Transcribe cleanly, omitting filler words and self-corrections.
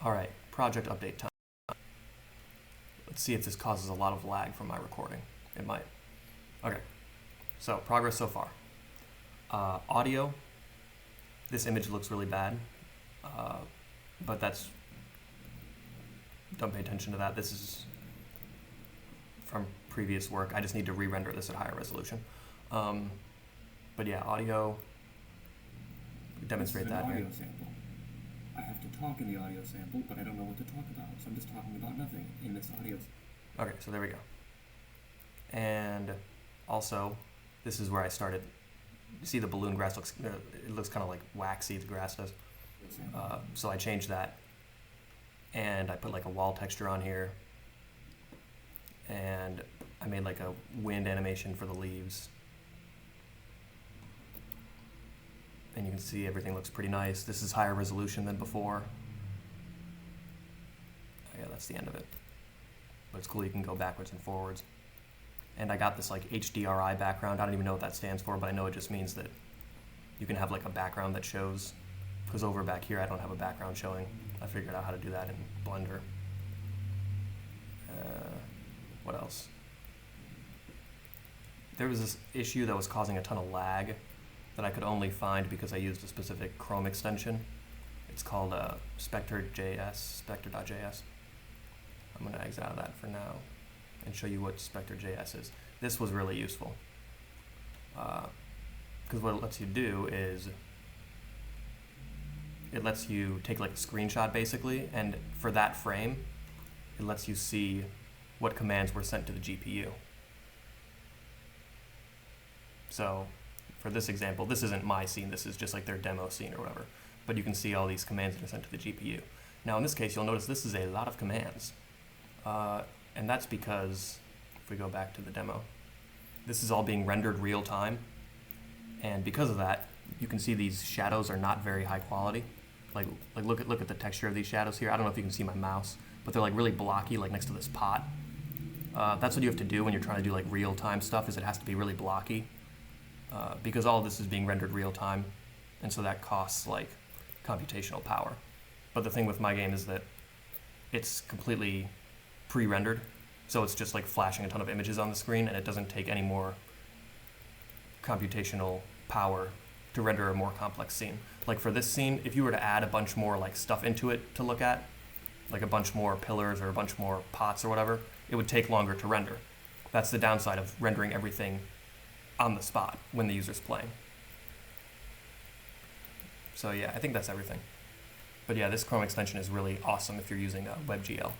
All right, project update time. Let's see if this causes a lot of lag from my recording. It might. Okay, so progress so far. Audio, this image looks really bad, but don't pay attention to that. This is from previous work. I just need to re-render this at higher resolution. But yeah, audio, demonstrate that here. Sample. I have to talk in the audio sample, but I don't know what to talk about, so I'm just talking about nothing in this audio. Okay, so there we go. And also, this is where I started. You see the balloon grass looks kind of like waxy, the grass does. So I changed that, and I put like a wall texture on here, and I made like a wind animation for the leaves. And you can see everything looks pretty nice. This is higher resolution than before. Oh yeah, that's the end of it. But it's cool, you can go backwards and forwards. And I got this like HDRI background. I don't even know what that stands for, but I know it just means that you can have like a background that shows, because over back here I don't have a background showing. I figured out how to do that in Blender. What else? There was this issue that was causing a ton of lag that I could only find because I used a specific Chrome extension. It's called spector.js. I'm going to exit out of that for now and show you what spector.js is. This was really useful because what it lets you do is it lets you take like a screenshot basically, and for that frame it lets you see what commands were sent to the GPU. So for this example, this isn't my scene, this is just like their demo scene or whatever, but you can see all these commands that are sent to the GPU. Now in this case, you'll notice this is a lot of commands, and that's because, if we go back to the demo, this is all being rendered real time, and because of that, you can see these shadows are not very high quality. Like look at the texture of these shadows here. I don't know if you can see my mouse, but they're like really blocky, like next to this pot. That's what you have to do when you're trying to do like real time stuff, is it has to be really blocky. Because all of this is being rendered real time, and so that costs like computational power. But the thing with my game is that it's completely pre-rendered, so it's just like flashing a ton of images on the screen, and it doesn't take any more computational power to render a more complex scene. Like for this scene, if you were to add a bunch more like stuff into it to look at, like a bunch more pillars or a bunch more pots or whatever, it would take longer to render. That's the downside of rendering everything on the spot when the user's playing. So yeah, I think that's everything. But yeah, this Chrome extension is really awesome if you're using WebGL.